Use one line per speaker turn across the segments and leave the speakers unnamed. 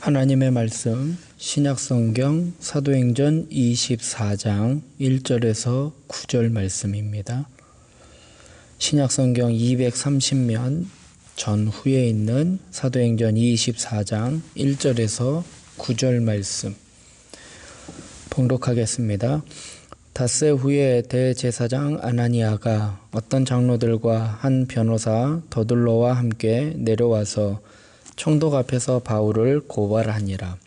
하나님의 말씀 신약성경 사도행전 24장 1절에서 9절 말씀입니다. 신약성경 230면 전후에 있는 사도행전 24장 1절에서 9절 말씀 봉독하겠습니다. 닷새 후에 대제사장 아나니아가 어떤 장로들과 한 변호사 더둘로와 함께 내려와서 총독 앞에서 바울을 고발하니라.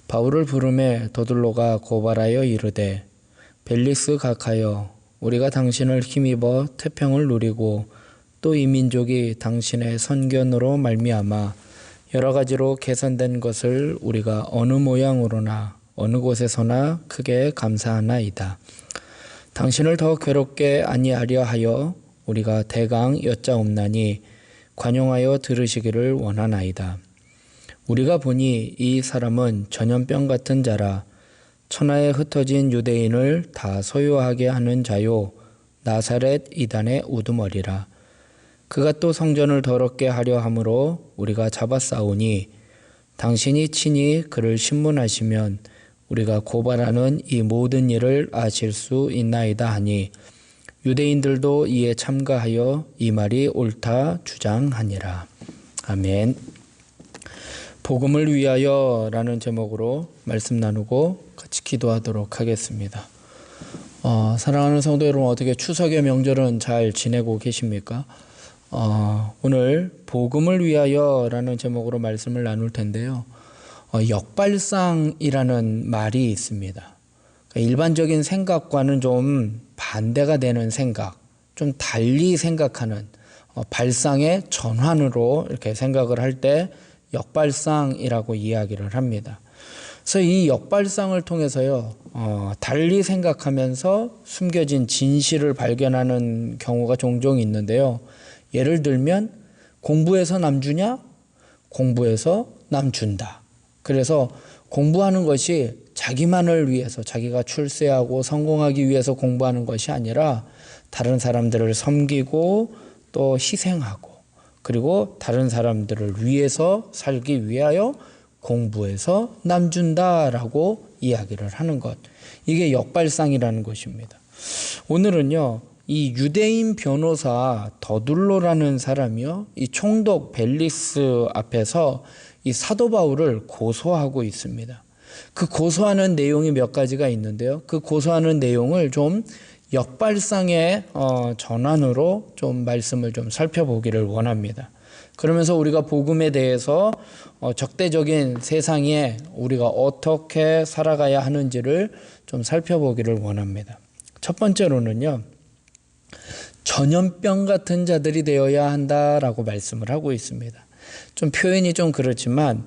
바울을 부르매 더둘로가 고발하여 이르되 벨릭스 각하여 우리가 당신을 힘입어 태평을 누리고 또 이 민족이 당신의 선견으로 말미암아 여러 가지로 개선된 것을 우리가 어느 모양으로나 어느 곳에서나 크게 감사하나이다. 당신을 더 괴롭게 아니하려 하여 우리가 대강 여짜옵나니 관용하여 들으시기를 원하나이다. 우리가 보니 이 사람은 전염병 같은 자라 천하에 흩어진 유대인을 다 소유하게 하는 자요 나사렛 이단의 우두머리라. 그가 또 성전을 더럽게 하려 함으로 우리가 잡아싸우니 당신이 친히 그를 신문하시면 우리가 고발하는 이 모든 일을 아실 수 있나이다 하니 유대인들도 이에 참가하여 이 말이 옳다 주장하니라. 아멘. 복음을 위하여 라는 제목으로 말씀 나누고 같이 기도하도록 하겠습니다. 사랑하는 성도 여러분, 어떻게 추석의 명절은 잘 지내고 계십니까? 오늘 복음을 위하여 라는 제목으로 말씀을 나눌 텐데요. 역발상이라는 말이 있습니다. 일반적인 생각과는 좀 반대가 되는 생각, 좀 달리 생각하는 발상의 전환으로 이렇게 생각을 할 때 역발상이라고 이야기를 합니다. 그래서 이 역발상을 통해서요, 달리 생각하면서 숨겨진 진실을 발견하는 경우가 종종 있는데요. 예를 들면 공부해서 남 주냐? 공부해서 남 준다. 그래서 공부하는 것이 자기만을 위해서, 자기가 출세하고 성공하기 위해서 공부하는 것이 아니라 다른 사람들을 섬기고 또 희생하고 그리고 다른 사람들을 위해서 살기 위하여 공부해서 남준다라고 이야기를 하는 것. 이게 역발상이라는 것입니다. 오늘은요, 이 유대인 변호사 더둘로라는 사람이요, 이 총독 벨릭스 앞에서 이 사도 바울을 고소하고 있습니다. 그 고소하는 내용이 몇 가지가 있는데요. 그 고소하는 내용을 좀 역발상의 전환으로 좀 말씀을 좀 살펴보기를 원합니다. 그러면서 우리가 복음에 대해서 적대적인 세상에 우리가 어떻게 살아가야 하는지를 좀 살펴보기를 원합니다. 첫 번째로는요, 전염병 같은 자들이 되어야 한다라고 말씀을 하고 있습니다. 좀 표현이 좀 그렇지만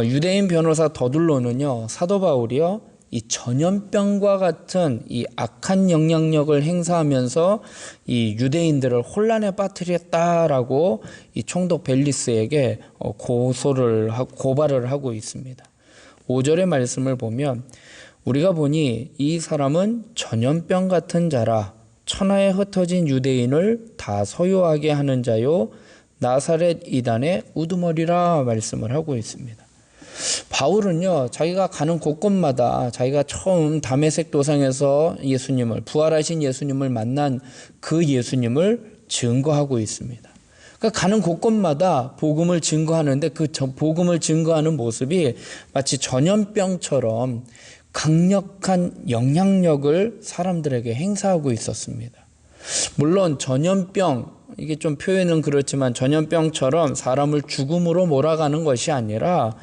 유대인 변호사 더둘로는요, 사도 바울이요, 이 전염병과 같은 이 악한 영향력을 행사하면서 이 유대인들을 혼란에 빠뜨렸다라고 이 총독 벨릭스에게 고발을 하고 있습니다. 5절의 말씀을 보면 우리가 보니 이 사람은 전염병 같은 자라 천하에 흩어진 유대인을 다 소유하게 하는 자요 나사렛 이단의 우두머리라 말씀을 하고 있습니다. 바울은요, 자기가 가는 곳곳마다 자기가 처음 다메섹 도상에서 예수님을, 부활하신 예수님을 만난 그 예수님을 증거하고 있습니다. 그러니까 가는 곳곳마다 복음을 증거하는데 그 복음을 증거하는 모습이 마치 전염병처럼 강력한 영향력을 사람들에게 행사하고 있었습니다. 물론 전염병, 이게 좀 표현은 그렇지만 전염병처럼 사람을 죽음으로 몰아가는 것이 아니라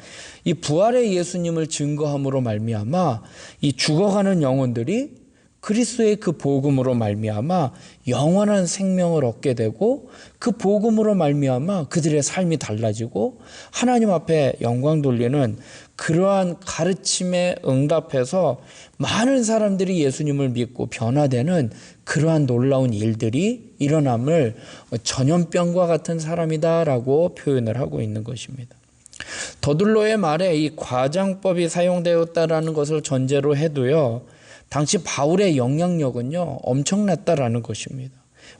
이 부활의 예수님을 증거함으로 말미암아 이 죽어가는 영혼들이 그리스도의 그 복음으로 말미암아 영원한 생명을 얻게 되고 그 복음으로 말미암아 그들의 삶이 달라지고 하나님 앞에 영광 돌리는 그러한 가르침에 응답해서 많은 사람들이 예수님을 믿고 변화되는 그러한 놀라운 일들이 일어남을 전염병과 같은 사람이다라고 표현을 하고 있는 것입니다. 더둘로의 말에 이 과장법이 사용되었다라는 것을 전제로 해도요, 당시 바울의 영향력은요 엄청났다라는 것입니다.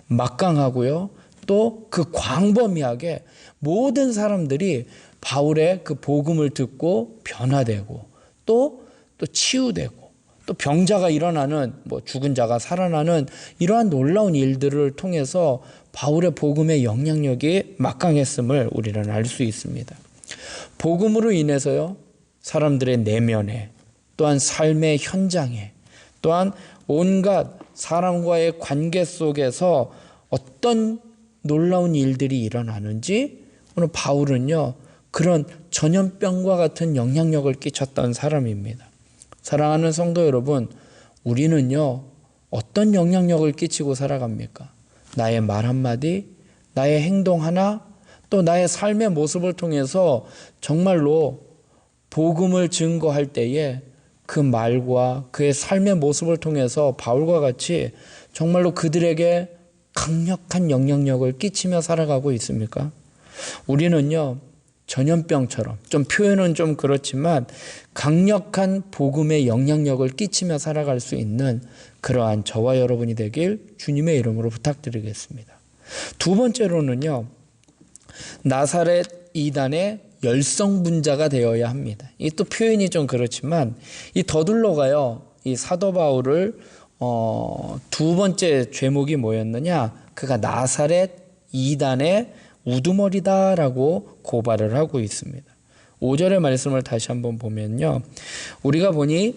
막강하고요, 또 그 광범위하게 모든 사람들이 바울의 그 복음을 듣고 변화되고 또 치유되고 또 병자가 일어나는 죽은 자가 살아나는 이러한 놀라운 일들을 통해서 바울의 복음의 영향력이 막강했음을 우리는 알 수 있습니다. 복음으로 인해서요, 사람들의 내면에 또한 삶의 현장에 또한 온갖 사람과의 관계 속에서 어떤 놀라운 일들이 일어나는지 오늘 바울은요, 그런 전염병과 같은 영향력을 끼쳤던 사람입니다. 사랑하는 성도 여러분, 우리는요, 어떤 영향력을 끼치고 살아갑니까? 나의 말 한마디, 나의 행동 하나, 또 나의 삶의 모습을 통해서 정말로 복음을 증거할 때에 그 말과 그의 삶의 모습을 통해서 바울과 같이 정말로 그들에게 강력한 영향력을 끼치며 살아가고 있습니까? 우리는요, 전염병처럼, 좀 표현은 좀 그렇지만 강력한 복음의 영향력을 끼치며 살아갈 수 있는 그러한 저와 여러분이 되길 주님의 이름으로 부탁드리겠습니다. 두 번째로는요, 나사렛 이단의 열성분자가 되어야 합니다. 이 또 표현이 좀 그렇지만 이 더둘러가요, 이 사도 바울을 두 번째 죄목이 뭐였느냐? 그가 나사렛 이단의 우두머리다라고 고발을 하고 있습니다. 5절의 말씀을 다시 한번 보면요, 우리가 보니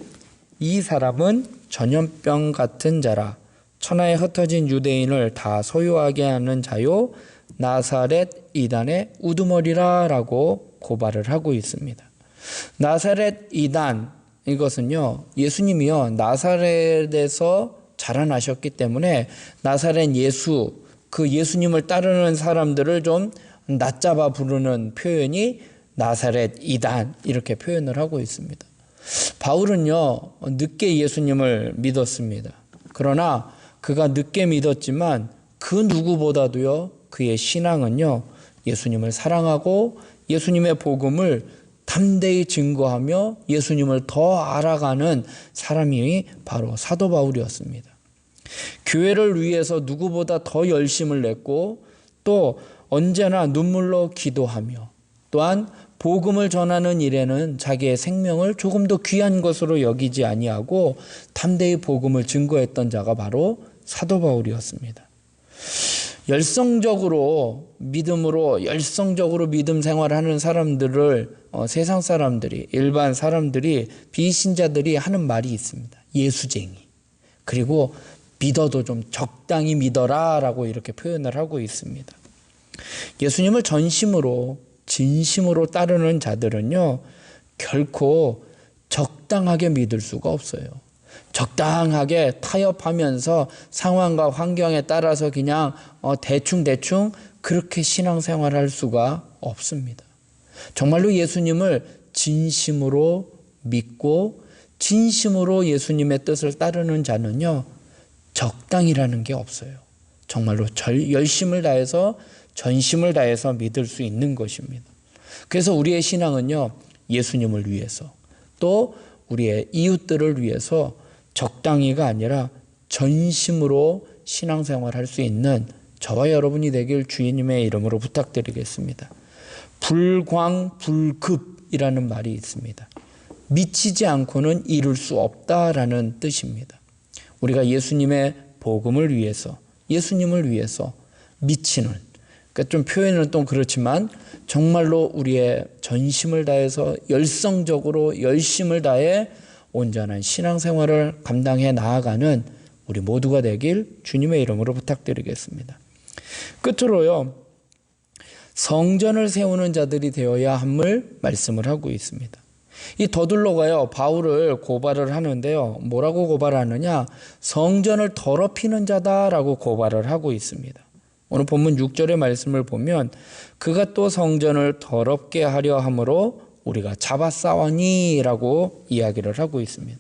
이 사람은 전염병 같은 자라 천하에 흩어진 유대인을 다 소유하게 하는 자요 나사렛 이단의 우두머리라라고 고발을 하고 있습니다. 나사렛 이단, 이것은요, 예수님이요 나사렛에서 자라나셨기 때문에 나사렛 예수, 그 예수님을 따르는 사람들을 좀 낮잡아 부르는 표현이 나사렛 이단, 이렇게 표현을 하고 있습니다. 바울은요, 늦게 예수님을 믿었습니다. 그러나 그가 늦게 믿었지만 그 누구보다도요, 그의 신앙은요, 예수님을 사랑하고 예수님의 복음을 담대히 증거하며 예수님을 더 알아가는 사람이 바로 사도 바울이었습니다. 교회를 위해서 누구보다 더 열심을 냈고 또 언제나 눈물로 기도하며 또한 복음을 전하는 일에는 자기의 생명을 조금 더 귀한 것으로 여기지 아니하고 담대히 복음을 증거했던 자가 바로 사도 바울이었습니다. 열성적으로 믿음 생활하는 사람들을 세상 사람들이, 일반 사람들이, 비신자들이 하는 말이 있습니다. 예수쟁이. 그리고 믿어도 좀 적당히 믿어라라고 이렇게 표현을 하고 있습니다. 예수님을 전심으로 진심으로 따르는 자들은요, 결코 적당하게 믿을 수가 없어요. 적당하게 타협하면서 상황과 환경에 따라서 그냥 대충 그렇게 신앙생활할 수가 없습니다. 정말로 예수님을 진심으로 믿고 진심으로 예수님의 뜻을 따르는 자는요, 적당이라는 게 없어요. 정말로 열심을 다해서 전심을 다해서 믿을 수 있는 것입니다. 그래서 우리의 신앙은요, 예수님을 위해서 또 우리의 이웃들을 위해서 적당히가 아니라 전심으로 신앙생활할 수 있는 저와 여러분이 되길 주님의 이름으로 부탁드리겠습니다. 불광불급이라는 말이 있습니다. 미치지 않고는 이룰 수 없다라는 뜻입니다. 우리가 예수님의 복음을 위해서, 예수님을 위해서 미치는, 그러니까 좀 표현은 또 그렇지만 정말로 우리의 전심을 다해서 열성적으로 열심을 다해 온전한 신앙생활을 감당해 나아가는 우리 모두가 되길 주님의 이름으로 부탁드리겠습니다. 끝으로요, 성전을 세우는 자들이 되어야 함을 말씀을 하고 있습니다. 이 더둘러가요, 바울을 고발을 하는데요, 뭐라고 고발하느냐? 성전을 더럽히는 자다라고 고발을 하고 있습니다. 오늘 본문 6절의 말씀을 보면 그가 또 성전을 더럽게 하려 함으로 우리가 잡아싸우니라고 이야기를 하고 있습니다.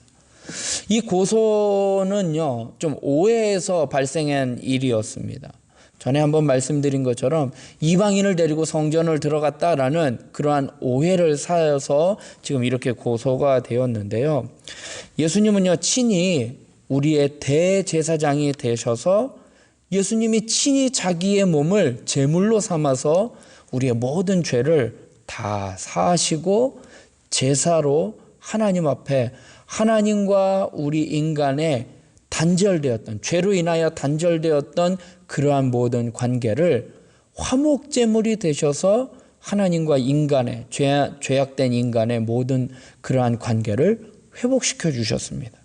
이 고소는요, 좀 오해에서 발생한 일이었습니다. 전에 한번 말씀드린 것처럼 이방인을 데리고 성전을 들어갔다라는 그러한 오해를 사여서 지금 이렇게 고소가 되었는데요. 예수님은요, 친히 우리의 대제사장이 되셔서 예수님이 친히 자기의 몸을 제물로 삼아서 우리의 모든 죄를 다 사하시고 제사로 하나님 앞에 하나님과 우리 인간의 단절되었던, 죄로 인하여 단절되었던 그러한 모든 관계를 화목제물이 되셔서 하나님과 인간의 죄악된 인간의 모든 그러한 관계를 회복시켜 주셨습니다.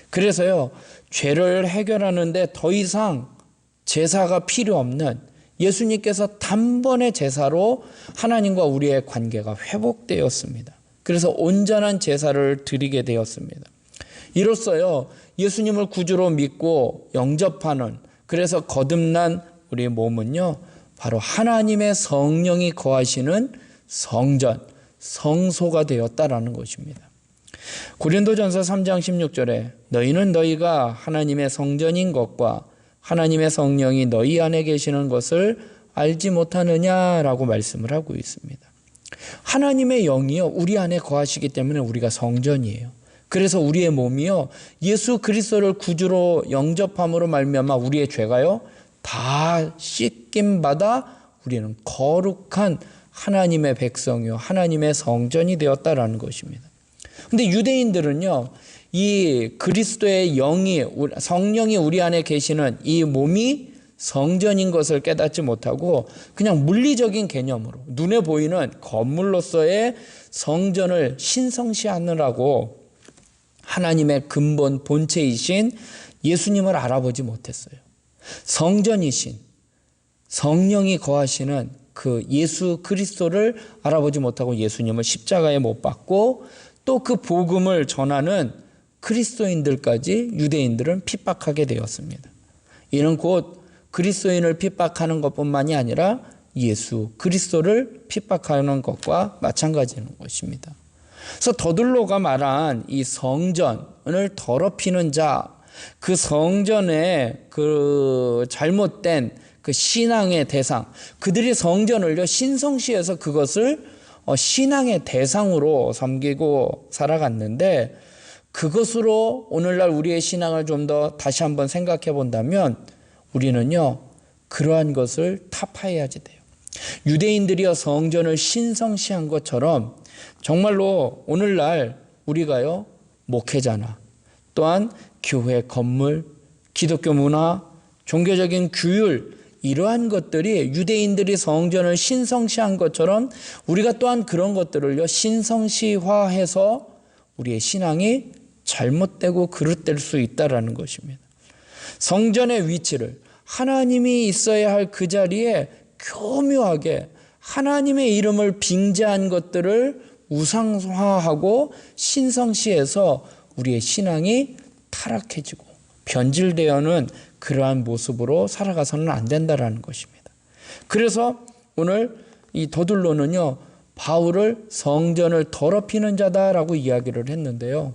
그래서요, 죄를 해결하는데 더 이상 제사가 필요 없는 예수님께서 단번에 제사로 하나님과 우리의 관계가 회복되었습니다. 그래서 온전한 제사를 드리게 되었습니다. 이로써요, 예수님을 구주로 믿고 영접하는, 그래서 거듭난 우리의 몸은요, 바로 하나님의 성령이 거하시는 성전, 성소가 되었다라는 것입니다. 고린도전서 3장 16절에 너희는 너희가 하나님의 성전인 것과 하나님의 성령이 너희 안에 계시는 것을 알지 못하느냐라고 말씀을 하고 있습니다. 하나님의 영이요, 우리 안에 거하시기 때문에 우리가 성전이에요. 그래서 우리의 몸이요, 예수 그리스도를 구주로 영접함으로 말미암아 우리의 죄가요 다 씻김 받아 우리는 거룩한 하나님의 백성이요 하나님의 성전이 되었다라는 것입니다. 근데 유대인들은요, 이 그리스도의 영이, 성령이 우리 안에 계시는 이 몸이 성전인 것을 깨닫지 못하고 그냥 물리적인 개념으로 눈에 보이는 건물로서의 성전을 신성시하느라고 하나님의 근본 본체이신 예수님을 알아보지 못했어요. 성전이신 성령이 거하시는 그 예수 그리스도를 알아보지 못하고 예수님을 십자가에 못 박고 또 그 복음을 전하는 그리스도인들까지 유대인들은 핍박하게 되었습니다. 이는 곧 그리스도인을 핍박하는 것뿐만이 아니라 예수 그리스도를 핍박하는 것과 마찬가지인 것입니다. 그래서 더들로가 말한 이 성전을 더럽히는 자, 그 성전의 그 잘못된 그 신앙의 대상, 그들이 성전을요 신성시해서 그것을 신앙의 대상으로 섬기고 살아갔는데, 그것으로 오늘날 우리의 신앙을 좀 더 다시 한번 생각해 본다면 우리는요 그러한 것을 타파해야지 돼요. 유대인들이요 성전을 신성시한 것처럼 정말로 오늘날 우리가요 목회자나 또한 교회 건물, 기독교 문화, 종교적인 규율, 이러한 것들이 유대인들이 성전을 신성시한 것처럼 우리가 또한 그런 것들을요 신성시화해서 우리의 신앙이 잘못되고 그릇될 수 있다라는 것입니다. 성전의 위치를 하나님이 있어야 할 그 자리에 교묘하게 하나님의 이름을 빙자한 것들을 우상화하고 신성시해서 우리의 신앙이 타락해지고 변질되어는 그러한 모습으로 살아가서는 안 된다라는 것입니다. 그래서 오늘 이 더들로는요 바울을 성전을 더럽히는 자다라고 이야기를 했는데요,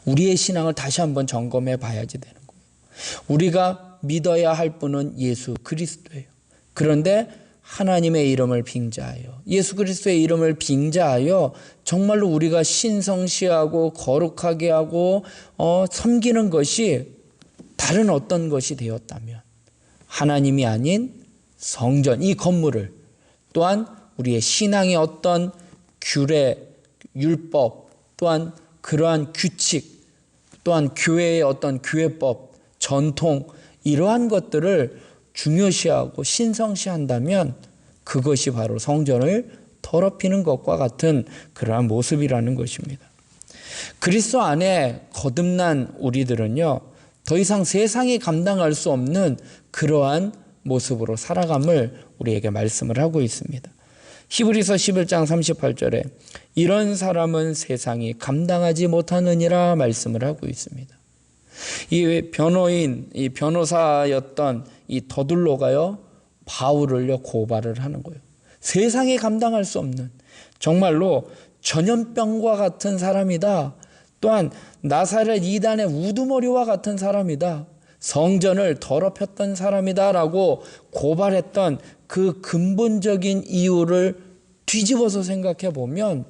우리의 신앙을 다시 한번 점검해 봐야지 되는 거예요. 우리가 믿어야 할 분은 예수 그리스도예요. 그런데 하나님의 이름을 빙자하여, 예수 그리스도의 이름을 빙자하여 정말로 우리가 신성시하고 거룩하게 하고 섬기는 것이 다른 어떤 것이 되었다면 하나님이 아닌 성전, 이 건물을, 또한 우리의 신앙의 어떤 규례, 율법, 또한 그러한 규칙, 또한 교회의 어떤 교회법, 전통, 이러한 것들을 중요시하고 신성시한다면 그것이 바로 성전을 더럽히는 것과 같은 그러한 모습이라는 것입니다. 그리스도 안에 거듭난 우리들은요 더 이상 세상이 감당할 수 없는 그러한 모습으로 살아감을 우리에게 말씀을 하고 있습니다. 히브리서 11장 38절에 이런 사람은 세상이 감당하지 못하느니라 말씀을 하고 있습니다. 이 변호인, 이 변호사였던 이 더들로가요 바울을요 고발을 하는 거예요. 세상이 감당할 수 없는, 정말로 전염병과 같은 사람이다. 또한 나사렛 이단의 우두머리와 같은 사람이다. 성전을 더럽혔던 사람이다라고 고발했던 그 근본적인 이유를 뒤집어서 생각해 보면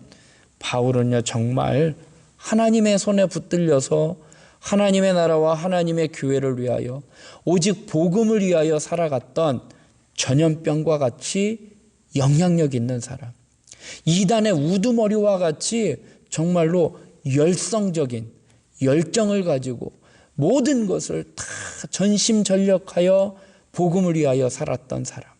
바울은요 정말 하나님의 손에 붙들려서 하나님의 나라와 하나님의 교회를 위하여 오직 복음을 위하여 살아갔던 전염병과 같이 영향력 있는 사람, 이단의 우두머리와 같이 정말로 열성적인 열정을 가지고 모든 것을 다 전심전력하여 복음을 위하여 살았던 사람.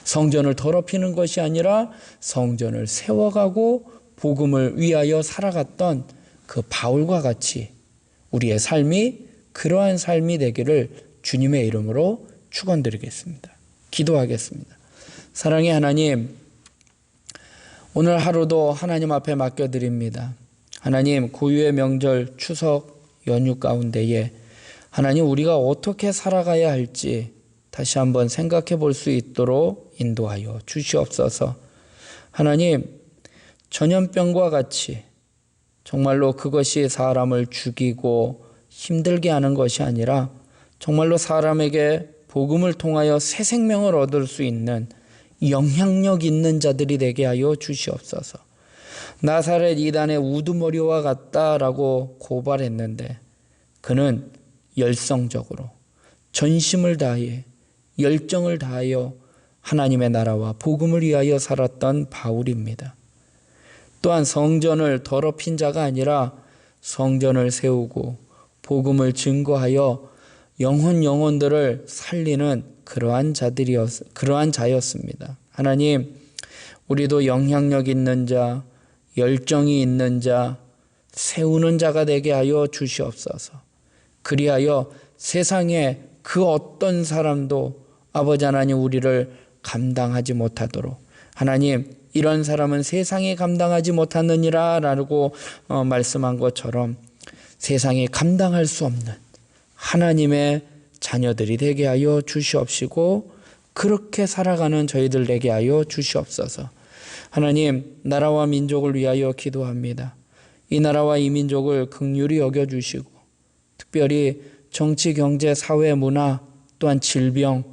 성전을 더럽히는 것이 아니라 성전을 세워가고 복음을 위하여 살아갔던 그 바울과 같이 우리의 삶이 그러한 삶이 되기를 주님의 이름으로 축원드리겠습니다. 기도하겠습니다. 사랑의 하나님, 오늘 하루도 하나님 앞에 맡겨드립니다. 하나님, 고유의 명절 추석 연휴 가운데에 하나님 우리가 어떻게 살아가야 할지 다시 한번 생각해 볼 수 있도록 인도하여 주시옵소서. 하나님, 전염병과 같이 정말로 그것이 사람을 죽이고 힘들게 하는 것이 아니라 정말로 사람에게 복음을 통하여 새 생명을 얻을 수 있는 영향력 있는 자들이 되게 하여 주시옵소서. 나사렛 이단의 우두머리와 같다라고 고발했는데 그는 열성적으로 전심을 다해 열정을 다하여 하나님의 나라와 복음을 위하여 살았던 바울입니다. 또한 성전을 더럽힌 자가 아니라 성전을 세우고 복음을 증거하여 영혼들을 살리는 그러한 자였습니다. 하나님, 우리도 영향력 있는 자, 열정이 있는 자, 세우는 자가 되게 하여 주시옵소서. 그리하여 세상에 그 어떤 사람도 아버지 하나님 우리를 감당하지 못하도록, 하나님 이런 사람은 세상이 감당하지 못하느니라 라고 말씀한 것처럼 세상이 감당할 수 없는 하나님의 자녀들이 되게 하여 주시옵시고 그렇게 살아가는 저희들 되게 하여 주시옵소서. 하나님, 나라와 민족을 위하여 기도합니다. 이 나라와 이 민족을 긍휼히 여겨주시고 특별히 정치, 경제, 사회, 문화 또한 질병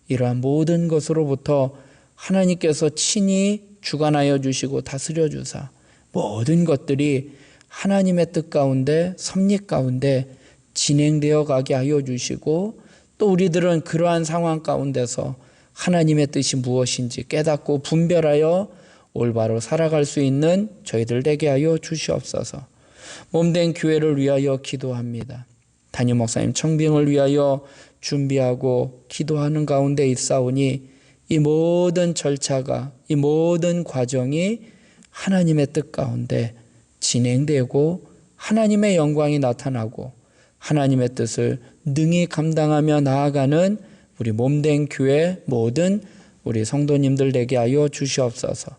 이러한 모든 것으로부터 하나님께서 친히 주관하여 주시고 다스려 주사 모든 것들이 하나님의 뜻 가운데 섭리 가운데 진행되어 가게 하여 주시고 또 우리들은 그러한 상황 가운데서 하나님의 뜻이 무엇인지 깨닫고 분별하여 올바로 살아갈 수 있는 저희들 되게 하여 주시옵소서. 몸된 교회를 위하여 기도합니다. 담임 목사님 청빙을 위하여 준비하고 기도하는 가운데 있사오니 이 모든 절차가 이 모든 과정이 하나님의 뜻 가운데 진행되고 하나님의 영광이 나타나고 하나님의 뜻을 능히 감당하며 나아가는 우리 몸된 교회 모든 우리 성도님들 되게 하여 주시옵소서.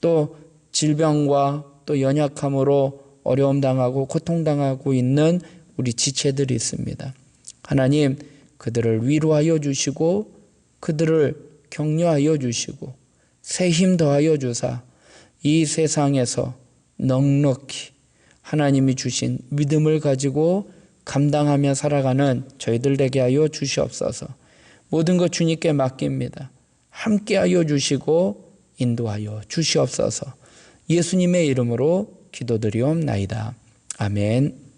또 질병과 또 연약함으로 어려움 당하고 고통당하고 있는 우리 지체들이 있습니다. 하나님, 그들을 위로하여 주시고 그들을 격려하여 주시고 새 힘 더하여 주사 이 세상에서 넉넉히 하나님이 주신 믿음을 가지고 감당하며 살아가는 저희들 되게 하여 주시옵소서. 모든 것 주님께 맡깁니다. 함께하여 주시고 인도하여 주시옵소서. 예수님의 이름으로 기도드리옵나이다. 아멘.